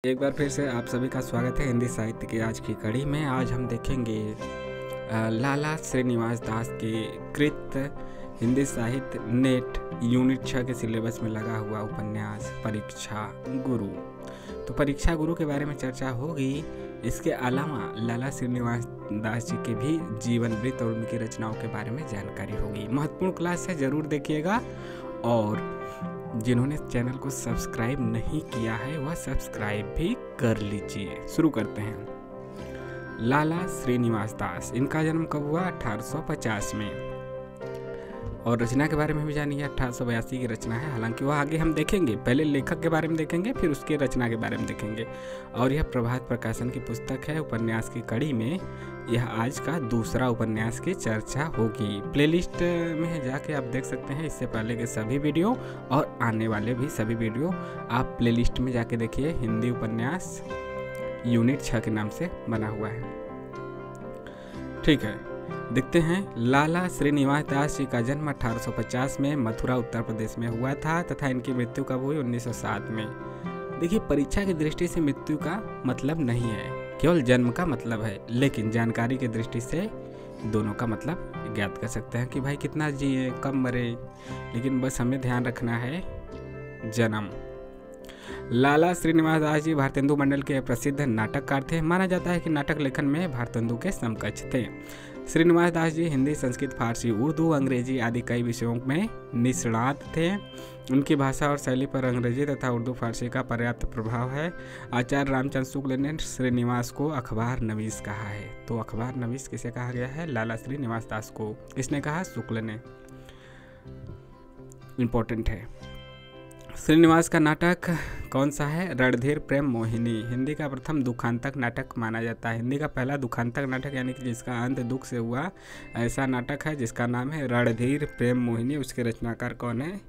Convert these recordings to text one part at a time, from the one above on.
एक बार फिर से आप सभी का स्वागत है हिंदी साहित्य की आज की कड़ी में। आज हम देखेंगे लाला श्रीनिवास दास के कृत हिंदी साहित्य नेट यूनिट 6 के सिलेबस में लगा हुआ उपन्यास परीक्षा गुरु। तो परीक्षा गुरु के बारे में चर्चा होगी। इसके अलावा लाला श्रीनिवास दास जी के भी जीवन वृत्त और उनकी रचनाओं के बारे में जानकारी होगी। महत्वपूर्ण क्लास है, जरूर देखिएगा। और जिन्होंने चैनल को सब्सक्राइब नहीं किया है वह सब्सक्राइब भी कर लीजिए। शुरू करते हैं। लाला श्रीनिवास दास, इनका जन्म कब हुआ? 1850 में। और रचना के बारे में भी जानिए, 1882 की रचना है। हालांकि वह आगे हम देखेंगे, पहले लेखक के बारे में देखेंगे फिर उसके रचना के बारे में देखेंगे। और यह प्रभात प्रकाशन की पुस्तक है। उपन्यास की कड़ी में यह आज का दूसरा उपन्यास की चर्चा होगी। प्लेलिस्ट में जाके आप देख सकते हैं इससे पहले के सभी वीडियो और आने वाले भी सभी वीडियो आप प्लेलिस्ट में जाके देखिए। हिंदी उपन्यास यूनिट 6 के नाम से बना हुआ है। ठीक है, देखते हैं। लाला श्रीनिवास दास जी का जन्म 1850 में मथुरा उत्तर प्रदेश में हुआ था तथा इनकी मृत्यु कब हुई? 1907 में। देखिए, परीक्षा की दृष्टि से मृत्यु का मतलब नहीं है, केवल जन्म का मतलब है। लेकिन जानकारी की दृष्टि से दोनों का मतलब ज्ञात कर सकते हैं कि भाई कितना जिए, कब मरे। लेकिन बस हमें ध्यान रखना है जन्म। लाला श्रीनिवास दास जी भारतेंदु मंडल के प्रसिद्ध नाटककार थे। माना जाता है कि नाटक लेखन में भारतेंदु के समकक्ष थे। श्रीनिवास दास जी हिंदी, संस्कृत, फारसी, उर्दू, अंग्रेजी आदि कई विषयों में निष्णात थे। उनकी भाषा और शैली पर अंग्रेजी तथा उर्दू फारसी का पर्याप्त प्रभाव है। आचार्य रामचंद्र शुक्ल ने श्रीनिवास को अखबार नवीस कहा है। तो अखबार नवीस किसे कहा गया है? लाला श्रीनिवास दास को। इसने कहा शुक्ल ने। इम्पोर्टेंट है। श्रीनिवास का नाटक कौन सा है? रणधीर प्रेम मोहिनी हिंदी का प्रथम दुखांतक नाटक माना जाता है। हिंदी का पहला दुखांतक नाटक यानी कि जिसका अंत दुख से हुआ, ऐसा नाटक है जिसका नाम है रणधीर प्रेम मोहिनी। उसके रचनाकार कौन है?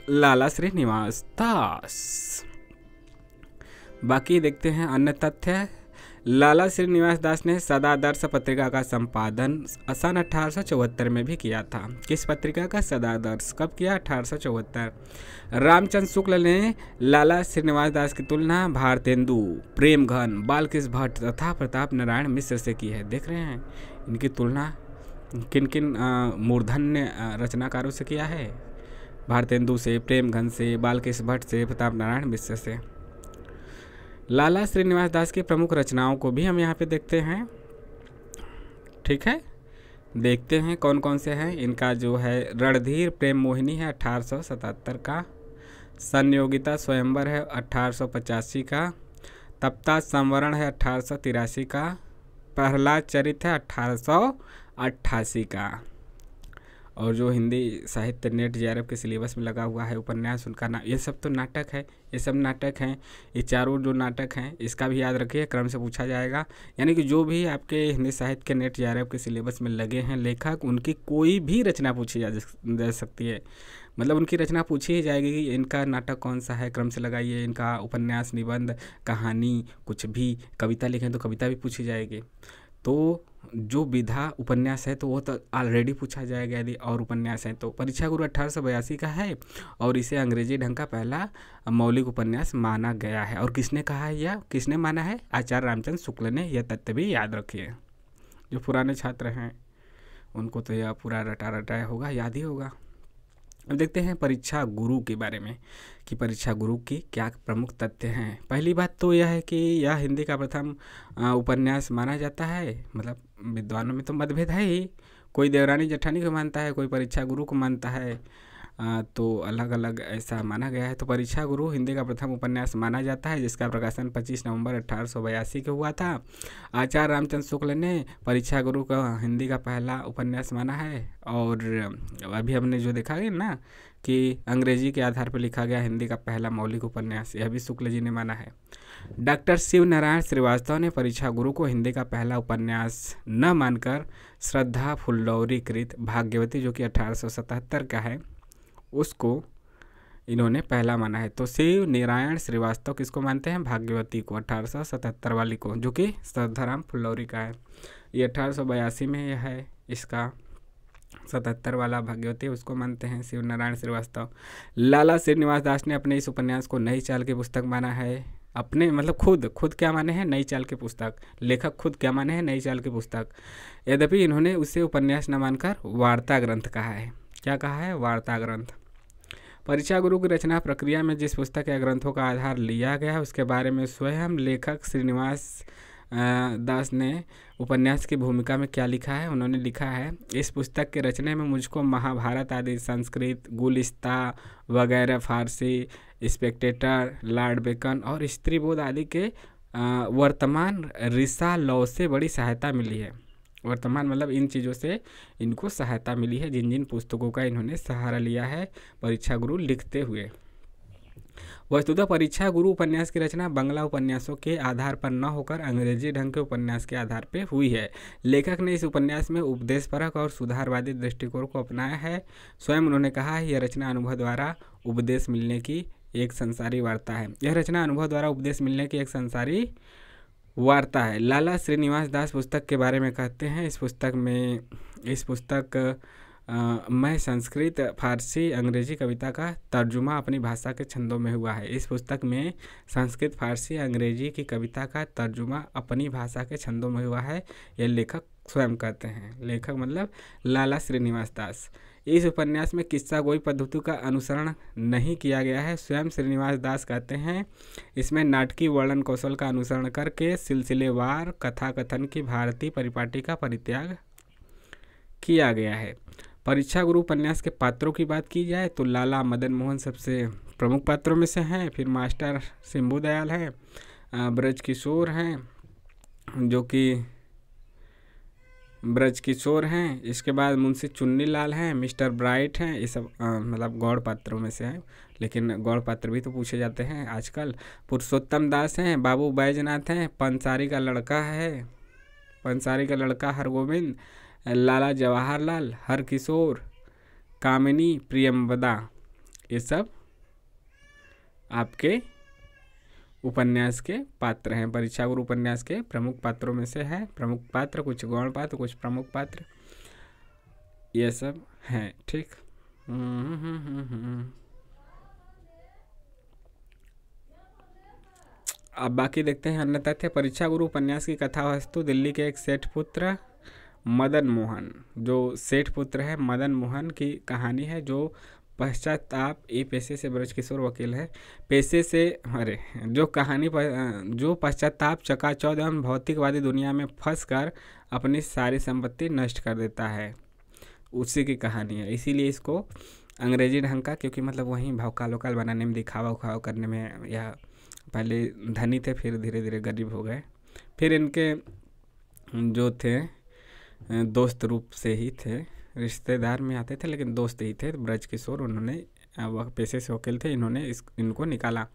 लाला श्रीनिवास दास। बाकी देखते हैं अन्य तथ्य। लाला श्रीनिवास दास ने सदादर्श पत्रिका का संपादन सन 1874 में भी किया था। किस पत्रिका का? सदादर्श। कब किया? 1874। रामचंद्र शुक्ल ने लाला श्रीनिवास दास की तुलना भारतेंदु, प्रेमघन, बालकृष्ण भट्ट तथा प्रताप नारायण मिश्र से की है। देख रहे हैं इनकी तुलना किन किन मूर्धन्य रचनाकारों से किया है? भारतेंदु से, प्रेमघन से, बालकृष्ण भट्ट से, प्रताप नारायण मिश्र से। लाला श्रीनिवास दास की प्रमुख रचनाओं को भी हम यहाँ पे देखते हैं। ठीक है, देखते हैं कौन कौन से हैं। इनका जो है रणधीर प्रेम मोहिनी है 1877 का। संयोगिता स्वयंवर है 1885 का। तप्ता संवरण है 1883 का। प्रहलाद चरित है 1888 का। और जो हिंदी साहित्य नेट जेआरएफ के सिलेबस में लगा हुआ है उपन्यास, उनका नाम, ये सब तो नाटक है, ये सब नाटक हैं। ये चारों जो नाटक हैं इसका भी याद रखिए, क्रम से पूछा जाएगा। यानी कि जो भी आपके हिंदी साहित्य के नेट जेआरएफ के सिलेबस में लगे हैं लेखक, उनकी कोई भी रचना पूछी जा सकती है। मतलब उनकी रचना पूछी ही जाएगी कि इनका नाटक कौन सा है, क्रम से लगाइए। इनका उपन्यास, निबंध, कहानी, कुछ भी, कविता लिखें तो कविता भी पूछी जाएगी। तो जो विधा उपन्यास है तो वो तो ऑलरेडी पूछा जाएगा यदि और उपन्यास है तो। परीक्षा गुरु 1882 का है और इसे अंग्रेजी ढंग का पहला मौलिक उपन्यास माना गया है। और किसने कहा है या किसने माना है? आचार्य रामचंद्र शुक्ल ने। यह तथ्य भी याद रखिए। जो पुराने छात्र हैं उनको तो यह पूरा रटाया होगा, याद ही होगा। अब देखते हैं परीक्षा गुरु के बारे में कि परीक्षा गुरु की क्या प्रमुख तथ्य हैं। पहली बात तो यह है कि यह हिंदी का प्रथम उपन्यास माना जाता है। मतलब विद्वानों में तो मतभेद है ही, कोई देवरानी जेठानी को मानता है, कोई परीक्षा गुरु को मानता है। तो अलग अलग ऐसा माना गया है। तो परीक्षा गुरु हिंदी का प्रथम उपन्यास माना जाता है जिसका प्रकाशन 25 नवंबर 1882 को हुआ था। आचार्य रामचंद्र शुक्ल ने परीक्षा गुरु का हिंदी का पहला उपन्यास माना है। और अभी हमने जो देखा है ना कि अंग्रेजी के आधार पर लिखा गया हिंदी का पहला मौलिक उपन्यास, यह भी शुक्ल जी ने माना है। डॉक्टर शिव नारायण श्रीवास्तव ने परीक्षा गुरु को हिंदी का पहला उपन्यास न मानकर श्रद्धा फुल्लौरी कृत भाग्यवती, जो कि 1877 का है, उसको इन्होंने पहला माना है। तो शिव नारायण श्रीवास्तव किसको मानते हैं? भाग्यवती को, 1877 वाली को, जो कि श्रद्धाराम फुल्लौरी का है। ये 1882 में यह है इसका 77 वाला भाग्यवती उसको मानते हैं शिव नारायण श्रीवास्तव। लाला श्रीनिवास दास ने अपने इस उपन्यास को नई चाल की पुस्तक माना है। अपने मतलब खुद क्या माने हैं, नई चाल की पुस्तक। लेखक खुद क्या माने हैं, नई चाल की पुस्तक। यद्यपि इन्होंने उसे उपन्यास न मानकर वार्ता ग्रंथ कहा है। क्या कहा है, वार्ता ग्रंथ। परीक्षा गुरु की रचना प्रक्रिया में जिस पुस्तक या ग्रंथों का आधार लिया गया है उसके बारे में स्वयं लेखक श्रीनिवास दास ने उपन्यास की भूमिका में क्या लिखा है। उन्होंने लिखा है, इस पुस्तक के रचने में मुझको महाभारत आदि संस्कृत, गुलिस्ता वगैरह फारसी, स्पेक्टेटर, लॉर्ड बेकन और स्त्रीबोध आदि के वर्तमान रिसालौ से बड़ी सहायता मिली है। वर्तमान मतलब इन चीज़ों से इनको सहायता मिली है, जिन जिन पुस्तकों का इन्होंने सहारा लिया है परीक्षा गुरु लिखते हुए। वस्तुतः परीक्षा गुरु उपन्यास की रचना बंगला उपन्यासों के आधार पर न होकर अंग्रेजी ढंग के उपन्यास के आधार पर हुई है। लेखक ने इस उपन्यास में उपदेशपरक और सुधारवादी दृष्टिकोण को अपनाया है। स्वयं उन्होंने कहा है, यह रचना अनुभव द्वारा उपदेश मिलने की एक संसारी वार्ता है। यह रचना अनुभव द्वारा उपदेश मिलने की एक संसारी वार्ता है। लाला श्रीनिवास दास पुस्तक के बारे में कहते हैं, इस पुस्तक मैं संस्कृत, फारसी, अंग्रेजी कविता का तर्जुमा अपनी भाषा के छंदों में हुआ है। इस पुस्तक में संस्कृत, फारसी, अंग्रेजी की कविता का तर्जुमा अपनी भाषा के छंदों में हुआ है। यह लेखक स्वयं कहते हैं। लेखक मतलब लाला श्रीनिवास दास। इस उपन्यास में किस्सा गोई पद्धति का अनुसरण नहीं किया गया है। स्वयं श्रीनिवास दास कहते हैं, इसमें नाटकीय वर्णन कौशल का अनुसरण करके सिलसिलेवार कथा कथन की भारतीय परिपाटी का परित्याग किया गया है। परीक्षा गुरु उपन्यास के पात्रों की बात की जाए तो लाला मदन मोहन सबसे प्रमुख पात्रों में से हैं। फिर मास्टर शंभू दयाल हैं, ब्रज किशोर हैं जो कि ब्रज किशोर हैं। इसके बाद मुंशी चुन्नी लाल हैं, मिस्टर ब्राइट हैं। ये सब मतलब गौड़ पात्रों में से हैं, लेकिन गौड़ पात्र भी तो पूछे जाते हैं आजकल। पुरुषोत्तम दास हैं, बाबू बैजनाथ हैं, पंसारी का लड़का हरगोविंद, लाला जवाहरलाल, हरकिशोर, कामिनी, प्रियंवदा, ये सब आपके उपन्यास के पात्र हैं। परीक्षा गुरु उपन्यास के प्रमुख पात्रों में से है। प्रमुख पात्र कुछ गौण पात्र, कुछ प्रमुख पात्र, ये सब हैं। ठीक। अब बाकी देखते हैं अन्य तथ्य। परीक्षा गुरु उपन्यास की कथा वस्तु दिल्ली के एक सेठ पुत्र मदन मोहन, जो सेठ पुत्र है मदन मोहन की कहानी है, जो पश्चाताप, ये पेशे से ब्रजकिशोर वकील है, पेशे से जो पश्चाताप चकाचौंध एवं भौतिकवादी दुनिया में फंसकर अपनी सारी संपत्ति नष्ट कर देता है, उसी की कहानी है। इसीलिए इसको अंग्रेजी ढंग का, क्योंकि मतलब वहीं भौकाल वकाल बनाने में, दिखावा उखावा करने में, या पहले धनी थे फिर धीरे धीरे गरीब हो गए। फिर इनके जो थे दोस्त रूप से ही थे, रिश्तेदार में आते थे लेकिन दोस्त ही थे, ब्रज किशोर। उन्होंने वह पेशे से वकील थे, इन्होंने इनको निकाला।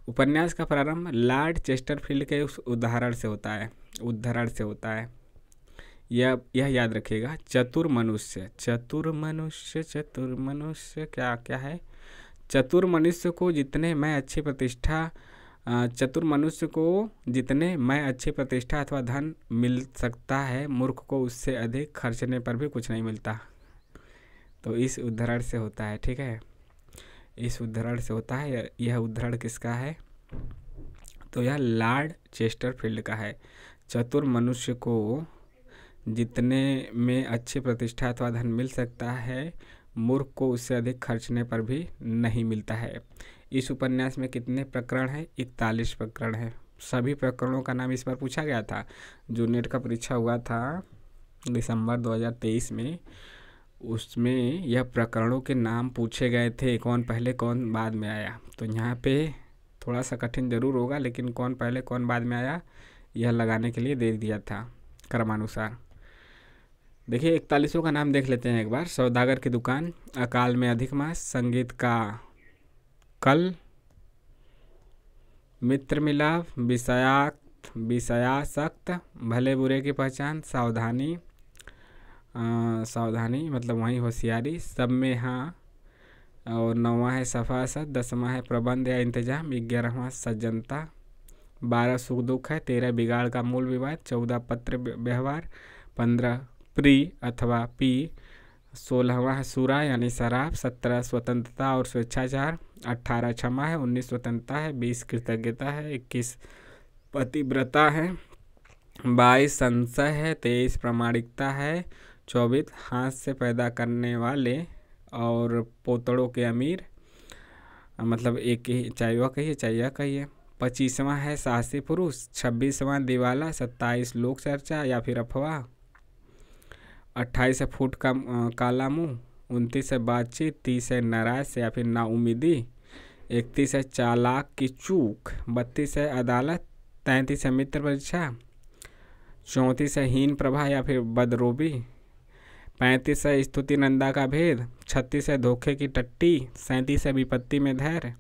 उपन्यास का प्रारंभ लॉर्ड चेस्टरफील्ड के उस उद्धरण से होता है। यह याद रखिएगा। चतुर मनुष्य क्या है। चतुर मनुष्य को जितने मैं अच्छी प्रतिष्ठा अथवा धन मिल सकता है, मूर्ख को उससे अधिक खर्चने पर भी कुछ नहीं मिलता। तो इस उद्धरण से होता है। ठीक है, इस उद्धरण से होता है। यह उद्धरण किसका है, तो यह लॉर्ड चेस्टरफील्ड का है। चतुर मनुष्य को जितने में अच्छी प्रतिष्ठा अथवा धन मिल सकता है, मूर्ख को उससे अधिक खर्चने पर भी नहीं मिलता है। इस उपन्यास में कितने प्रकरण हैं, 41 प्रकरण हैं। सभी प्रकरणों का नाम इस बार पूछा गया था। जो नेट का परीक्षा हुआ था दिसंबर 2023 में, उसमें यह प्रकरणों के नाम पूछे गए थे, कौन पहले कौन बाद में आया। तो यहाँ पे थोड़ा सा कठिन जरूर होगा, लेकिन कौन पहले कौन बाद में आया यह लगाने के लिए दे दिया था क्रमानुसार। देखिए 41 का नाम देख लेते हैं एक बार। सौदागर की दुकान, अकाल में अधिक मास, संगीत का कल, मित्र मिलाप, विषयासक्त, भले बुरे की पहचान, सावधानी मतलब वहीं होशियारी, सब में हाँ, और 9वां है सफासत, 10वां है प्रबंध या इंतजाम, 11वां सज्जनता, 12 सुख दुख है, 13 बिगाड़ का मूल विवाद, 14 पत्र व्यवहार, 15 प्री अथवा पी 16वां है सूरा यानी शराब, 17 स्वतंत्रता और स्वेच्छाचार, 18 क्षमा है, 19 स्वतंत्रता है, 20 कृतज्ञता है, 21 पतिव्रता है, 22 संशय है, 23 प्रामाणिकता है, 24 हाथ से पैदा करने वाले और पोतड़ों के अमीर, मतलब एक ही चाहे वह कहिए चाहे यह कहिए। 25वां है साहसी पुरुष, 26वां दिवाला, 27 लोक चर्चा या फिर अफवाह, 28 है फूट का काला मुंह, 29 है बातचीत, 30 है नाराज या फिर नाउमीदी, 31 है चालाक की चूक, 32 है अदालत, 33 है मित्र परीक्षा, 34 है हीन प्रभा या फिर बदरूबी, 35 है स्तुति नंदा का भेद, 36 है धोखे की टट्टी, 37 है विपत्ति में धैर्य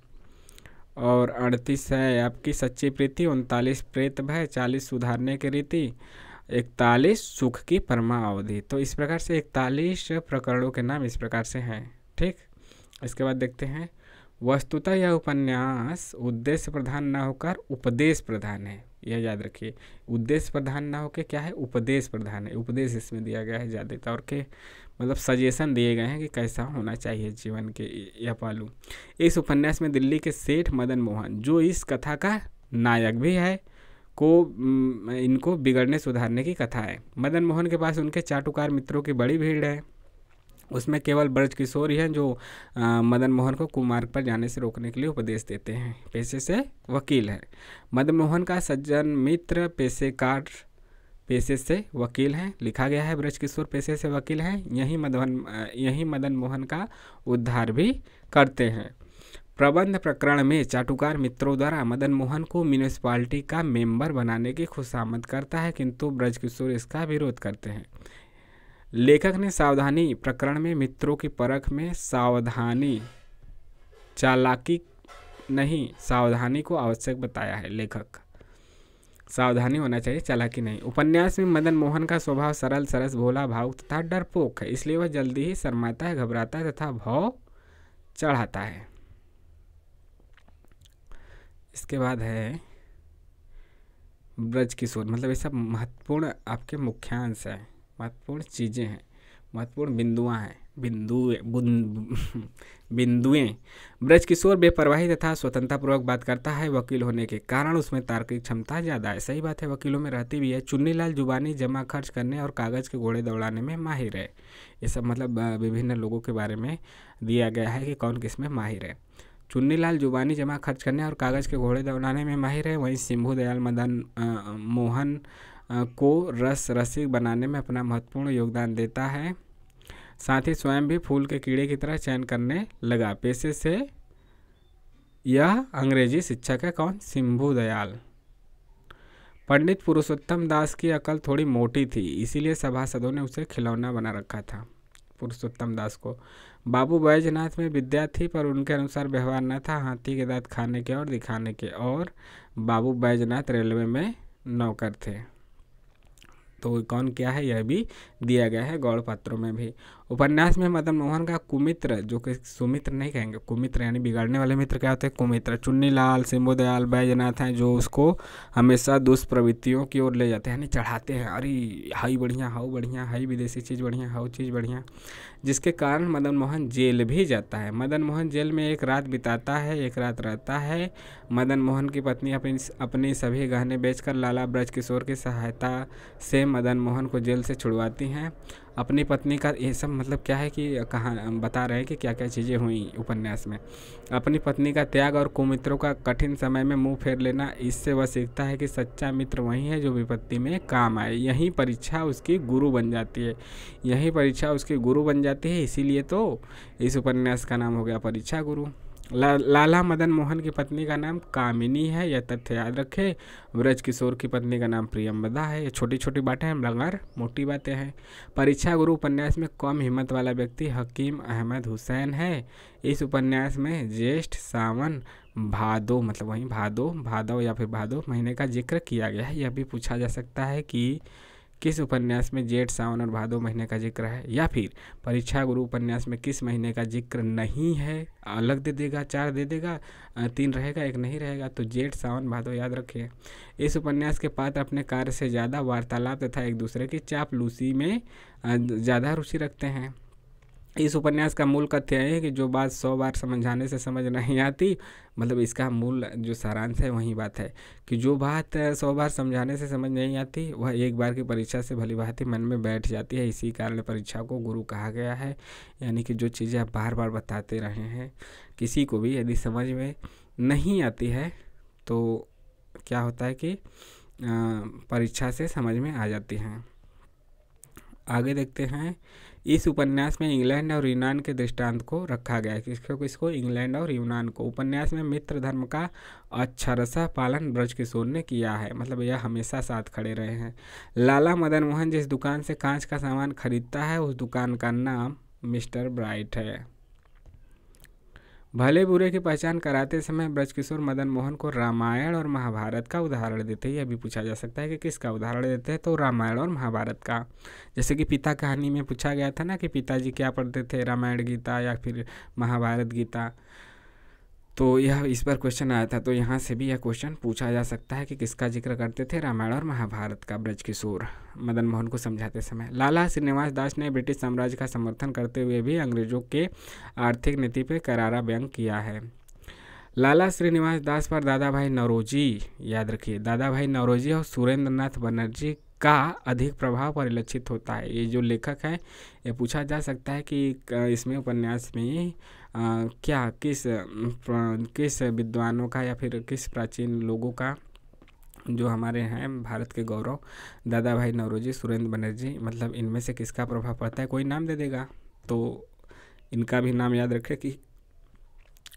और 38 है आपकी सच्ची प्रीति, 39 प्रेत भय, 40 सुधारने की रीति, 41 सुख की परमावधि। तो इस प्रकार से 41 प्रकरणों के नाम इस प्रकार से हैं। ठीक, इसके बाद देखते हैं वस्तुतः यह उपन्यास उद्देश्य प्रधान न होकर उपदेश प्रधान है। यह याद रखिए, उद्देश्य प्रधान ना होकर क्या है, उपदेश प्रधान है। उपदेश इसमें दिया गया है ज़्यादातर के, मतलब सजेशन दिए गए हैं कि कैसा होना चाहिए जीवन के यह पहलू। इस उपन्यास में दिल्ली के सेठ मदन मोहन, जो इस कथा का नायक भी है, को इनको बिगड़ने सुधारने की कथा है। मदन मोहन के पास उनके चाटुकार मित्रों की बड़ी भीड़ है। उसमें केवल ब्रज किशोर ही हैं जो मदन मोहन को कुमार्ग पर जाने से रोकने के लिए उपदेश देते हैं। पेशे से वकील है। मदन मोहन का सज्जन मित्र पेशे से वकील हैं। लिखा गया है ब्रज किशोर पेशे से वकील हैं। यही मदन मोहन का उद्धार भी करते हैं। प्रबंध प्रकरण में चाटुकार मित्रों द्वारा मदन मोहन को म्यूनिसिपालिटी का मेंबर बनाने की खुशामद करता है, किंतु ब्रज किशोर इसका विरोध करते हैं। लेखक ने सावधानी प्रकरण में मित्रों की परख में सावधानी, चालाकी नहीं, सावधानी को आवश्यक बताया है। लेखक सावधानी होना चाहिए, चालाकी नहीं। उपन्यास में मदन मोहन का स्वभाव सरल, सरस, भोला, भावुक तथा डरपोक है, इसलिए वह जल्दी ही शर्माता है, घबराता है तथा भाव चढ़ाता है। इसके बाद है ब्रज किशोर, मतलब ये सब महत्वपूर्ण आपके मुख्यांश है, महत्वपूर्ण चीज़ें हैं, महत्वपूर्ण बिंदुएं। ब्रज किशोर बेपरवाही तथा स्वतंत्रतापूर्वक बात करता है। वकील होने के कारण उसमें तार्किक क्षमता ज़्यादा है। सही बात है, वकीलों में रहती भी है। चुन्नीलाल जुबानी, जमा खर्च करने और कागज़ के घोड़े दौड़ाने में माहिर है। ये सब मतलब विभिन्न लोगों के बारे में दिया गया है कि कौन किस में माहिर है। चुन्नीलाल जुबानी, जमा खर्च करने और कागज़ के घोड़े दौड़ाने में माहिर है। वहीं शंभू दयाल मदन मोहन को रसिक बनाने में अपना महत्वपूर्ण योगदान देता है। साथ ही स्वयं भी फूल के कीड़े की तरह चयन करने लगा। पेशे से यह अंग्रेजी शिक्षक है। कौन? शंभू दयाल। पंडित पुरुषोत्तम दास की अकल थोड़ी मोटी थी, इसीलिए सभासदों ने उसे खिलौना बना रखा था, पुरुषोत्तम दास को। बाबू बैजनाथ में विद्या थी, पर उनके अनुसार व्यवहार न था, हाथी के दांत खाने के और दिखाने के। और बाबू बैजनाथ रेलवे में नौकर थे। तो कौन क्या है यह भी दिया गया है गौड़ पात्रों में भी। उपन्यास में मदन मोहन का कुमित्र, जो कि सुमित्र नहीं कहेंगे, कुमित्र यानी बिगाड़ने वाले मित्र क्या होते हैं? कुमित्र। चुन्नीलाल, शंभू दयाल, बैजनाथ हैं, जो उसको हमेशा दुष्प्रवृत्तियों की ओर ले जाते हैं, यानी चढ़ाते हैं, अरे हाई बढ़िया, हाउ बढ़िया, हाई विदेशी चीज़ बढ़िया, हाउ चीज़ बढ़िया, जिसके कारण मदन मोहन जेल भी जाता है। मदन मोहन जेल में एक रात बिताता है, एक रात रहता है। मदन मोहन की पत्नी अपनी सभी गहने बेचकर लाला ब्रज किशोर की सहायता से मदन मोहन को जेल से छुड़वाती हैं। अपनी पत्नी का ये सब मतलब क्या है कि कहाँ बता रहे हैं कि क्या क्या चीज़ें हुई उपन्यास में। अपनी पत्नी का त्याग और कुमित्रों का कठिन समय में मुंह फेर लेना, इससे वह सीखता है कि सच्चा मित्र वही है जो विपत्ति में काम आए। यही परीक्षा उसकी गुरु बन जाती है, यही परीक्षा उसकी गुरु बन जाती है। इसीलिए तो इस उपन्यास का नाम हो गया परीक्षा गुरु। लाला मदन मोहन की पत्नी का नाम कामिनी है, यह तथ्य याद रखे। ब्रज किशोर की पत्नी का नाम प्रियंवदा है। ये छोटी छोटी बातें हैं मगर मोटी बातें हैं। परीक्षा गुरु उपन्यास में कम हिम्मत वाला व्यक्ति हकीम अहमद हुसैन है। इस उपन्यास में ज्येष्ठ, सावन, भादो, मतलब वहीं भादो या फिर भादो महीने का जिक्र किया गया है। यह भी पूछा जा सकता है कि किस उपन्यास में जेठ, सावन और भादो महीने का जिक्र है, या फिर परीक्षा गुरु उपन्यास में किस महीने का जिक्र नहीं है। अलग दे देगा, 4 दे देगा, 3 रहेगा, 1 नहीं रहेगा। तो जेठ, सावन, भादो याद रखिए। इस उपन्यास के पात्र अपने कार्य से ज़्यादा वार्तालाप तथा एक दूसरे की चापलूसी में ज़्यादा रुचि रखते हैं। इस उपन्यास का मूल कथ्य है कि जो बात 100 बार समझाने से समझ नहीं आती, मतलब इसका मूल जो सारांश है वही बात है कि जो बात 100 बार समझाने से समझ नहीं आती वह एक बार की परीक्षा से भली भांति मन में बैठ जाती है। इसी कारण परीक्षा को गुरु कहा गया है। यानी कि जो चीज़ें आप बार बार बताते रहे हैं, किसी को भी यदि समझ में नहीं आती है तो क्या होता है कि परीक्षा से समझ में आ जाती हैं। आगे देखते हैं। इस उपन्यास में इंग्लैंड और यूनान के दृष्टांत को रखा गया है। किसको? इंग्लैंड और यूनान को। उपन्यास में मित्र धर्म का अक्षरशः पालन ब्रजकिशोर ने किया है, मतलब यह हमेशा साथ खड़े रहे हैं। लाला मदन मोहन जिस दुकान से कांच का सामान खरीदता है उस दुकान का नाम मिस्टर ब्राइट है। भले बुरे की पहचान कराते समय ब्रजकिशोर मदन मोहन को रामायण और महाभारत का उदाहरण देते हैं। यह भी पूछा जा सकता है कि किसका उदाहरण देते हैं, तो रामायण और महाभारत का। जैसे कि पिता कहानी में पूछा गया था ना कि पिताजी क्या पढ़ते थे, रामायण गीता या फिर महाभारत गीता, तो यह इस पर क्वेश्चन आया था। तो यहाँ से भी यह क्वेश्चन पूछा जा सकता है कि किसका जिक्र करते थे, रामायण और महाभारत का ब्रजकिशोर मदन मोहन को समझाते समय। लाला श्रीनिवास दास ने ब्रिटिश साम्राज्य का समर्थन करते हुए भी अंग्रेजों के आर्थिक नीति पर करारा व्यंग किया है। लाला श्रीनिवास दास पर दादा भाई नौरोजी, याद रखिए, दादा भाई नौरोजी और सुरेंद्र नाथ बनर्जी का अधिक प्रभाव परिलक्षित होता है। ये जो लेखक है, ये पूछा जा सकता है कि इसमें उपन्यास में क्या किस विद्वानों का या फिर किस प्राचीन लोगों का जो हमारे हैं भारत के गौरव, दादा भाई नौरोजी, सुरेंद्र बनर्जी, मतलब इनमें से किसका प्रभाव पड़ता है, कोई नाम दे देगा तो इनका भी नाम याद रखें कि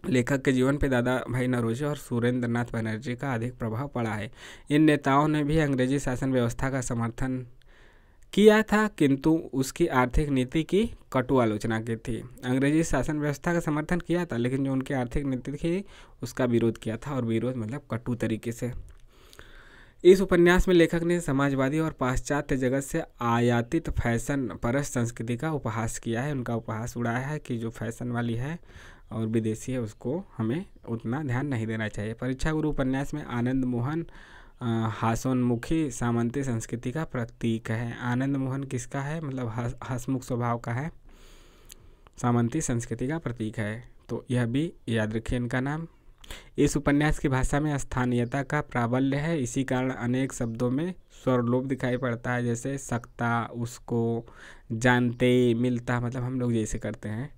लेखक के जीवन पे दादा भाई नौरोजी और सुरेंद्र नाथ बनर्जी का अधिक प्रभाव पड़ा है। इन नेताओं ने भी अंग्रेजी शासन व्यवस्था का समर्थन किया था, किंतु उसकी आर्थिक नीति की कटु आलोचना की थी। अंग्रेजी शासन व्यवस्था का समर्थन किया था, लेकिन जो उनकी आर्थिक नीति थी उसका विरोध किया था, और विरोध मतलब कटु तरीके से। इस उपन्यास में लेखक ने समाजवादी और पाश्चात्य जगत से आयातित फैशन परस्त संस्कृति का उपहास किया है, उनका उपहास उड़ाया है कि जो फैशन वाली है और विदेशी है उसको हमें उतना ध्यान नहीं देना चाहिए। परीक्षा गुरु उपन्यास में आनंद मोहन हास्योन्मुखी सामंती संस्कृति का प्रतीक है। आनंद मोहन किसका है, मतलब हंसमुख स्वभाव का है, सामंती संस्कृति का प्रतीक है, तो यह भी याद रखिए इनका नाम। इस उपन्यास की भाषा में स्थानीयता का प्राबल्य है, इसी कारण अनेक शब्दों में स्वरलोप दिखाई पड़ता है, जैसे सकता, उसको, जानते, मिलता, मतलब हम लोग जैसे करते हैं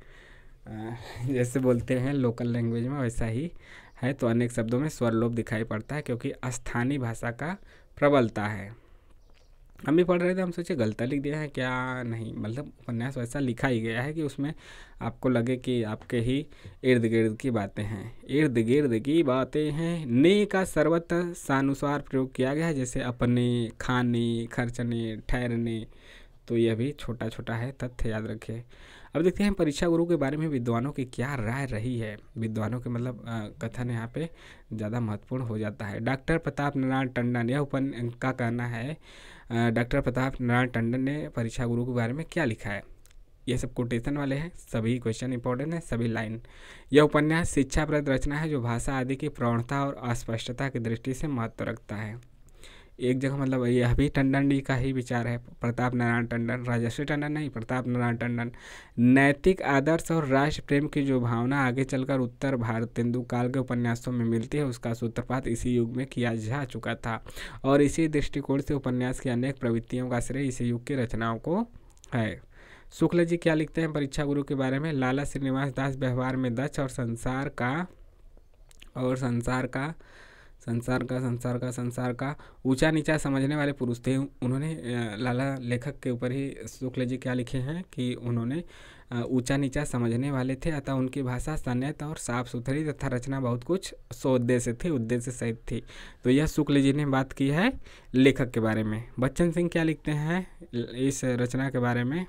जैसे बोलते हैं लोकल लैंग्वेज में वैसा ही है। तो अनेक शब्दों में स्वरलोप दिखाई पड़ता है क्योंकि स्थानीय भाषा का प्रबलता है। हम भी पढ़ रहे थे, हम सोचे गलत लिख दिया है क्या, नहीं, मतलब उपन्यास वैसा लिखा ही गया है कि उसमें आपको लगे कि आपके ही इर्द गिर्द की बातें हैं, इर्द गिर्द की बातें हैं। ने का सर्वत्र सानुसार प्रयोग किया गया है, जैसे अपने, खाने, खर्चने, ठहरने, तो यह भी छोटा छोटा है, तथ्य याद रखिए। अब देखते हैं परीक्षा गुरु के बारे में विद्वानों की क्या राय रही है। विद्वानों के मतलब कथन यहाँ पे ज़्यादा महत्वपूर्ण हो जाता है। डॉक्टर प्रताप नारायण टंडन, यह का कहना है, डॉक्टर प्रताप नारायण टंडन ने परीक्षा गुरु के बारे में क्या लिखा है। ये सब कोटेशन वाले हैं, सभी क्वेश्चन इंपॉर्टेंट है, सभी लाइन। यह उपन्यास शिक्षाप्रद रचना है जो भाषा आदि की प्रवणता और अस्पष्टता की दृष्टि से महत्व रखता है। एक जगह मतलब यह भी टंडन जी का ही विचार है, प्रताप नारायण टंडन, राजर्षि टंडन नहीं, प्रताप नारायण टंडन। नैतिक आदर्श और राष्ट्र प्रेम की जो भावना आगे चलकर उत्तर भारतेंदु काल के उपन्यासों में मिलती है, उसका सूत्रपात इसी युग में किया जा चुका था, और इसी दृष्टिकोण से उपन्यास की अनेक प्रवृत्तियों का श्रेय इसी युग की रचनाओं को है। शुक्ल जी क्या लिखते हैं परीक्षा गुरु के बारे में। लाला श्रीनिवास दास व्यवहार में दक्ष और संसार का ऊंचा नीचा समझने वाले पुरुष थे। उन्होंने लाला लेखक के ऊपर ही शुक्ल जी क्या लिखे हैं कि उन्होंने ऊंचा नीचा समझने वाले थे, अतः उनकी भाषा संयत और साफ सुथरी तथा रचना बहुत कुछ उद्देश्य सहित थी। तो यह शुक्ल जी ने बात की है लेखक के बारे में। बच्चन सिंह क्या लिखते हैं इस रचना के बारे में।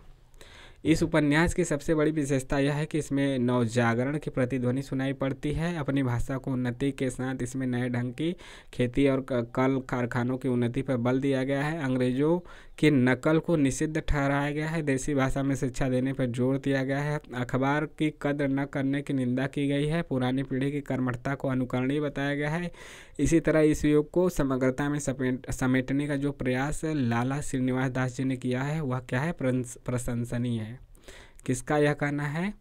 इस उपन्यास की सबसे बड़ी विशेषता यह है कि इसमें नवजागरण की प्रतिध्वनि सुनाई पड़ती है। अपनी भाषा को उन्नति के साथ इसमें नए ढंग की खेती और कल कारखानों की उन्नति पर बल दिया गया है। अंग्रेजों की नकल को निषिद्ध ठहराया गया है। देसी भाषा में शिक्षा देने पर जोर दिया गया है। अखबार की कद्र न करने की निंदा की गई है। पुरानी पीढ़ी की कर्मठता को अनुकरणीय बताया गया है। इसी तरह इस युग को समग्रता में समेटने का जो प्रयास लाला श्रीनिवास दास जी ने किया है वह क्या है, प्रशंसनीय है। किसका यह कहना है?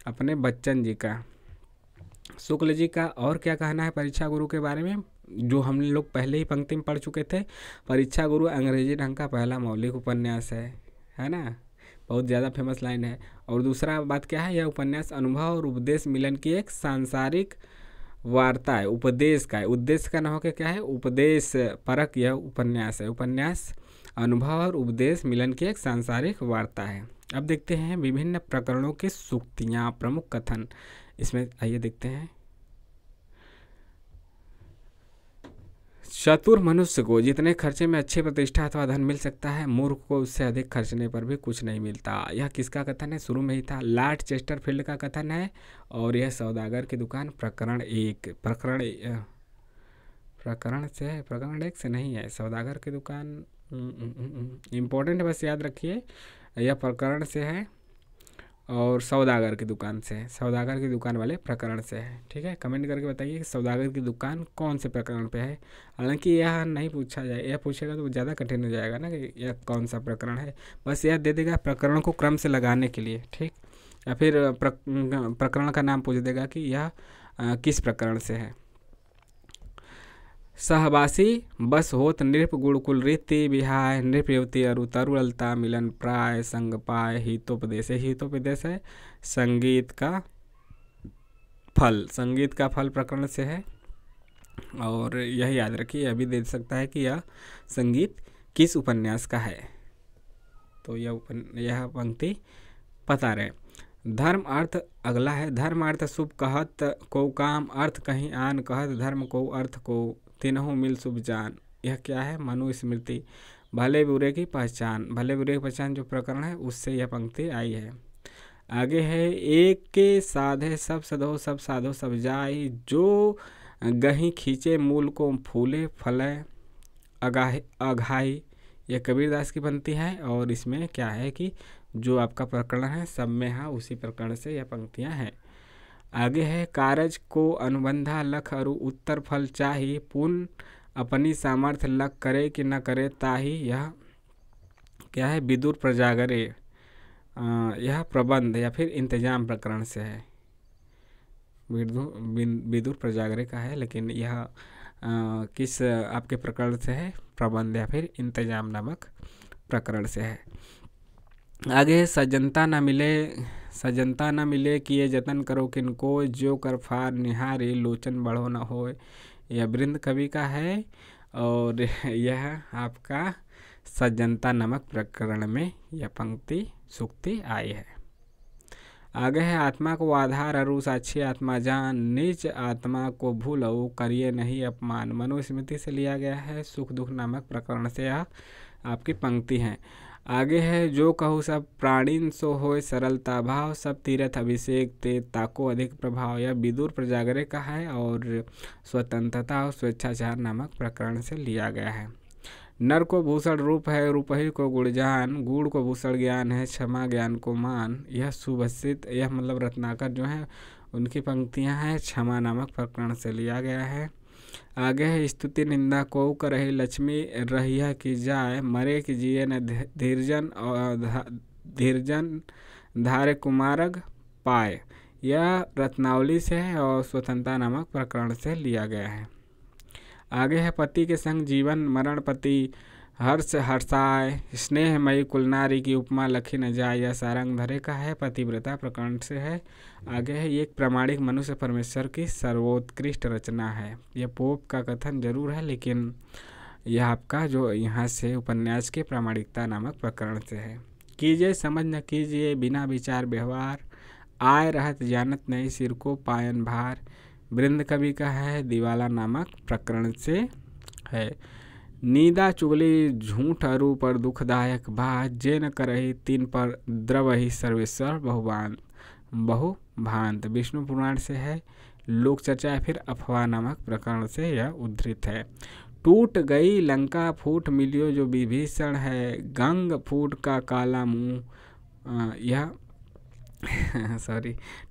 अपने बच्चन जी का। शुक्ल जी का और क्या कहना है परीक्षा गुरु के बारे में, जो हम लोग पहले ही पंक्ति में पढ़ चुके थे। परीक्षा गुरु अंग्रेजी ढंग का पहला मौलिक उपन्यास है ना, बहुत ज़्यादा फेमस लाइन है। और दूसरा बात क्या है, यह उपन्यास अनुभव और उपदेश मिलन की एक सांसारिक वार्ता है। उपदेश का है, उद्देश्य का न होकर क्या है, उपदेश परक यह उपन्यास है। उपन्यास अनुभव और उपदेश मिलन की एक सांसारिक वार्ता है। अब देखते हैं विभिन्न प्रकरणों की सूक्तियाँ, प्रमुख कथन। इसमें आइए देखते हैं। चतुर मनुष्य को जितने खर्चे में अच्छी प्रतिष्ठा अथवा धन मिल सकता है, मूर्ख को उससे अधिक खर्चने पर भी कुछ नहीं मिलता। यह किसका कथन है? शुरू में ही था, लॉर्ड चेस्टरफील्ड का कथन है। और यह सौदागर की दुकान प्रकरण 1, प्रकरण 1 से नहीं है, सौदागर की दुकान इम्पोर्टेंट है, बस याद रखिए, यह प्रकरण से है और सौदागर की दुकान से है, सौदागर की दुकान वाले प्रकरण से है। ठीक है, कमेंट करके बताइए कि सौदागर की दुकान कौन से प्रकरण पे है। हालांकि यह नहीं पूछा जाए, यह पूछेगा तो ज़्यादा कठिन हो जाएगा ना कि यह कौन सा प्रकरण है, बस यह दे देगा प्रकरण को क्रम से लगाने के लिए। ठीक, या फिर प्रकरण का नाम पूछ देगा कि यह किस प्रकरण से है। सहवासी बस होत नृप गुणकुल रीति विहाय, नृप युवती अरु तरुलता मिलन प्राय संग पाए, हितोपदेश। हितोपदेश है संगीत का फल, संगीत का फल प्रकरण से है। और यह याद रखिए, यह भी दे सकता है कि यह संगीत किस उपन्यास का है, तो यह पंक्ति पता रहे। धर्म अर्थ अगला है, धर्म अर्थ शुभ कहत को काम, अर्थ कहीं आन कहत धर्म को अर्थ को, तीनों मिल शुभ जान। यह क्या है? मनुस्मृति। भले बुरे की पहचान, भले बुरे की पहचान जो प्रकरण है उससे यह पंक्ति आई है। आगे है, एक के साधे सब सदो सब साधो सब जाई, जो गही खींचे मूल को फूले फले अघाई। यह कबीरदास की पंक्ति है। और इसमें क्या है कि जो आपका प्रकरण है सब में हाँ उसी प्रकरण से यह पंक्तियाँ हैं। आगे है, कारज को अनुबंधा लख अरु उत्तर फल चाही, पुन अपनी सामर्थ्य लख करे कि न करे ताही। यह क्या है? विदुर प्रजागरे, यह प्रबंध या फिर इंतजाम प्रकरण से है। विदुर प्रजागरे का है, लेकिन यह किस आपके प्रकरण से है? प्रबंध या फिर इंतजाम नामक प्रकरण से है। आगे, सज्जनता न मिले किए जतन करो किनको, जो कर फार निहारे लोचन बढ़ो न होए। यह वृंद कवि का है और यह आपका सज्जनता नामक प्रकरण में यह पंक्ति सूक्ति आई है। आगे है, आत्मा को आधार अरु साक्षी आत्मा जान, निज आत्मा को भूलो करिए नहीं अपमान। मनुस्मृति से लिया गया है, सुख दुख नामक प्रकरण से यह आपकी पंक्ति है। आगे है, जो कहूँ सब प्राणीन सो होए सरलता भाव, सब तीर्थ अभिषेक ते ताको अधिक प्रभाव। यह विदुर प्रजागरे का है और स्वतंत्रता और स्वेच्छाचार नामक प्रकरण से लिया गया है। नर को भूषण रूप है, रूप ही को गुण जान, गुण को भूषण ज्ञान है, क्षमा ज्ञान को मान। यह सुभसित, यह मतलब रत्नाकर जो है उनकी पंक्तियां हैं, क्षमा नामक प्रकरण से लिया गया है। आगे है, स्तुति निंदा को करही लक्ष्मी रहिया की जाए, मरे की जिये न धीरजन धारे कुमारग पाए। यह रत्नावली से है और स्वतंत्रता नामक प्रकरण से लिया गया है। आगे है, पति के संग जीवन मरण पति हर्ष हर्षाय, स्नेहमयी कुलनारी की उपमा लखी न जाए। यह सारंग धरे का है, पतिव्रता प्रकरण से है। आगे है, एक प्रामाणिक मनुष्य परमेश्वर की सर्वोत्कृष्ट रचना है। यह पोप का कथन जरूर है, लेकिन यह आपका जो यहाँ से उपन्यास के प्रामाणिकता नामक प्रकरण से है। कीजिए समझ न कीजिए बिना विचार व्यवहार, आय रहत जानत नहीं सिर को पायन भार। वृंद कवि का है, दिवाला नामक प्रकरण से है। नीदा चुगली झूठ अरु पर दुखदायक बात, जे न करही तीन पर द्रवही सर्वेश्वर बहुभांत। विष्णु पुराण से है। लोक चर्चा या फिर अफवाह नामक प्रकरण से यह उद्धृत है। टूट गई लंका फूट मिलियो जो विभीषण है, गंग फूट का काला मुंह। यह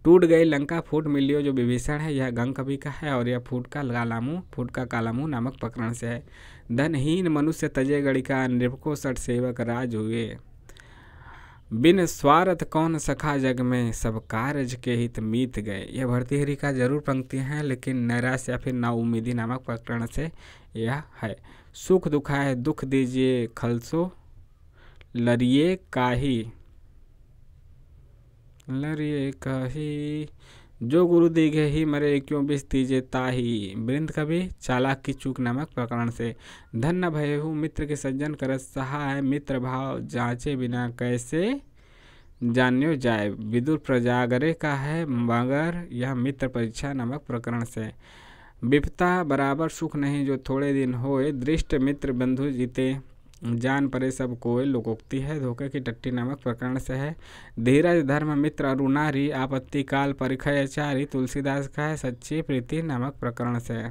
टूट गई लंका फूट मिलियो जो विभीषण है, यह गंग कवि का है। और यह फूट का काला मुंह नामक प्रकरण से है। धनहीन मनुष्य तजे गणिका, नृप को सठ सेवक राज हुए। बिन स्वार्थ कौन सखा जग में, सब कारज के हित मीत गए। यह भर्तृहरि का जरूर पंक्तियाँ हैं, लेकिन नैराश्य या फिर नाउम्मीदी नामक प्रकरण से यह है। सुख दुखाए दुख दीजिए खलसो, लरिए काही जो गुरु दीघे ही मरे, क्यों बिस तीजे ताही। वृंद कवि चालाक की चूक नामक प्रकरण से। धन न भयहु मित्र के सज्जन करत सहाय, मित्र भाव जांचे बिना कैसे जान्यो जाए। विदुर प्रजागरे का है, मगर यह मित्र परीक्षा नामक प्रकरण से। विपता बराबर सुख नहीं जो थोड़े दिन होए, दृष्ट मित्र बंधु जीते जान परे सब कोई। लोकोक्ति है, धोखे की टट्टी नामक प्रकरण से है। धीरज धर्म मित्र अरुणारी, आपत्ति काल परिखय चारी। तुलसीदास का है, सच्ची प्रीति नामक प्रकरण से।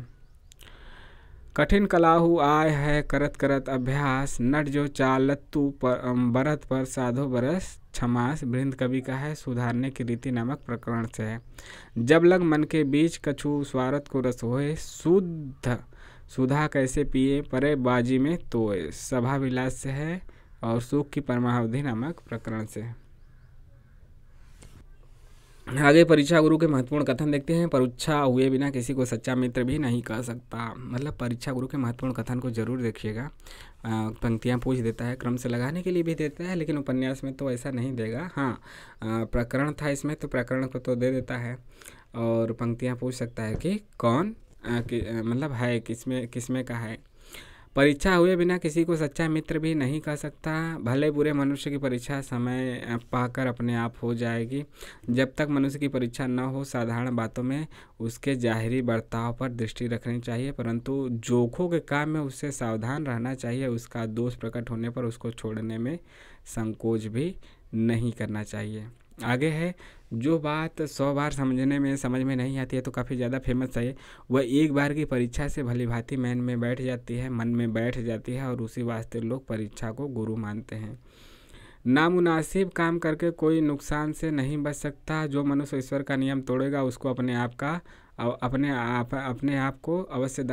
कठिन कलाहु आय है करत करत अभ्यास, नट जो चालत्तु बरत पर साधो बरस क्षमास। वृंद कवि का है, सुधारने की रीति नामक प्रकरण से है। जब लग मन के बीच कछु स्वार्थ को रस होए, शुद्ध सुधा कैसे पिए परे बाजी में तोए। सभा विलास से है और सुख की परमावधि नामक प्रकरण से। आगे परीक्षा गुरु के महत्वपूर्ण कथन देखते हैं। परीक्षा हुए बिना किसी को सच्चा मित्र भी नहीं कह सकता। मतलब परीक्षा गुरु के महत्वपूर्ण कथन को जरूर देखिएगा। पंक्तियाँ पूछ देता है, क्रम से लगाने के लिए भी देता है, लेकिन उपन्यास में तो ऐसा नहीं देगा। हाँ, प्रकरण था इसमें तो प्रकरण को तो दे देता है, और पंक्तियाँ पूछ सकता है कि कौन मतलब है किसमें का है। परीक्षा हुए बिना किसी को सच्चा मित्र भी नहीं कह सकता। भले बुरे मनुष्य की परीक्षा समय पाकर अपने आप हो जाएगी। जब तक मनुष्य की परीक्षा न हो, साधारण बातों में उसके जाहिरी बर्ताव पर दृष्टि रखनी चाहिए, परंतु जोखों के काम में उससे सावधान रहना चाहिए। उसका दोष प्रकट होने पर उसको छोड़ने में संकोच भी नहीं करना चाहिए। आगे है, जो बात 100 बार समझ में नहीं आती है तो काफ़ी ज़्यादा फेमस है। वह एक बार की परीक्षा से भली भांति मन में बैठ जाती है और उसी वास्ते लोग परीक्षा को गुरु मानते हैं। नामुनासिब काम करके कोई नुकसान से नहीं बच सकता। जो मनुष्य ईश्वर का नियम तोड़ेगा उसको अपने आप को अवश्य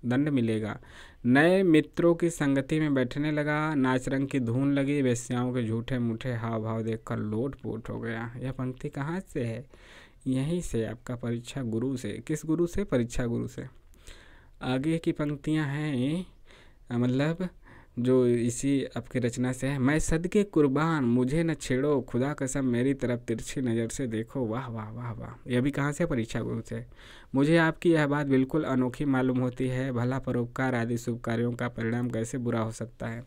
दंड मिलेगा। नए मित्रों की संगति में बैठने लगा, नाच रंग की धून लगी, वेश्याओं के झूठे मूठे हाव भाव देखकर लोटपोट हो गया। यह पंक्ति कहाँ से है? यहीं से, आपका परीक्षा गुरु से। किस गुरु से? परीक्षा गुरु से। आगे की पंक्तियाँ हैं, मतलब जो इसी आपकी रचना से है। मैं सदके कुर्बान मुझे न छेड़ो, खुदा कसम मेरी तरफ तिरछी नज़र से देखो। वाह वाह वाह वाह। यह भी कहाँ से? परीक्षा गुरु से। मुझे आपकी यह बात बिल्कुल अनोखी मालूम होती है। भला परोपकार आदि शुभ कार्यों का परिणाम कैसे बुरा हो सकता है?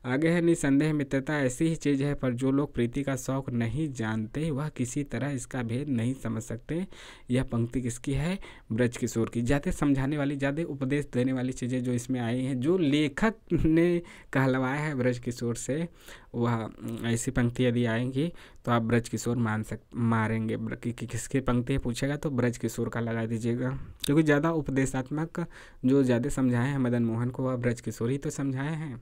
आगे है, निसंदेह मित्रता ऐसी ही चीज़ है, पर जो लोग प्रीति का शौक नहीं जानते वह किसी तरह इसका भेद नहीं समझ सकते। यह पंक्ति किसकी है? ब्रज किशोर की। ज़्यादा समझाने वाली, ज़्यादा उपदेश देने वाली चीज़ें जो इसमें आई हैं, जो लेखक ने कहलवाया है ब्रज किशोर से, वह ऐसी पंक्ति यदि आएंगी तो आप ब्रज किशोर मारेंगे कि किसकी पंक्ति पूछेगा तो ब्रज किशोर का लगा दीजिएगा, क्योंकि ज़्यादा उपदेशात्मक जो ज़्यादा समझाए हैं मदन मोहन को, वह ब्रज किशोर ही तो समझाए हैं।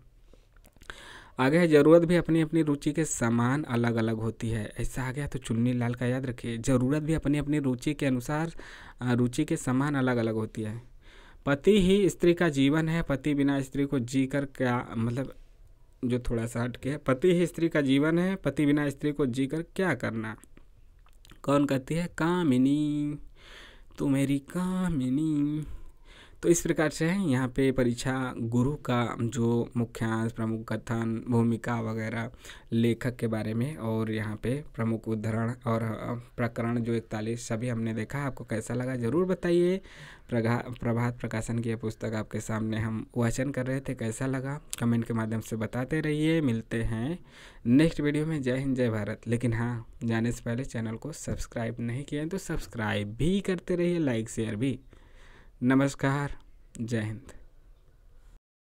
आगे है, ज़रूरत भी अपनी अपनी रुचि के समान अलग अलग होती है। ऐसा आ गया तो चुन्नी लाल का याद रखिए। ज़रूरत भी अपनी अपनी रुचि के अनुसार रुचि के समान अलग अलग होती है। पति ही स्त्री का जीवन है, पति बिना स्त्री को जी कर क्या, मतलब जो थोड़ा सा हट के, पति ही स्त्री का जीवन है, पति बिना स्त्री को जी कर क्या करना। कौन कहती है? कामिनी, तू मेरी कामिनी। तो इस प्रकार से है यहाँ पे परीक्षा गुरु का जो मुख्यांश, प्रमुख कथन, भूमिका वगैरह लेखक के बारे में, और यहाँ पे प्रमुख उद्धरण और प्रकरण जो 41 सभी हमने देखा। आपको कैसा लगा ज़रूर बताइए। प्रभात प्रकाशन की यह पुस्तक आपके सामने हम वाचन कर रहे थे, कैसा लगा कमेंट के माध्यम से बताते रहिए। मिलते हैं नेक्स्ट वीडियो में। जय हिंद, जय भारत। लेकिन हाँ, जाने से पहले चैनल को सब्सक्राइब नहीं किया तो सब्सक्राइब भी करते रहिए, लाइक शेयर भी। नमस्कार, जय हिंद।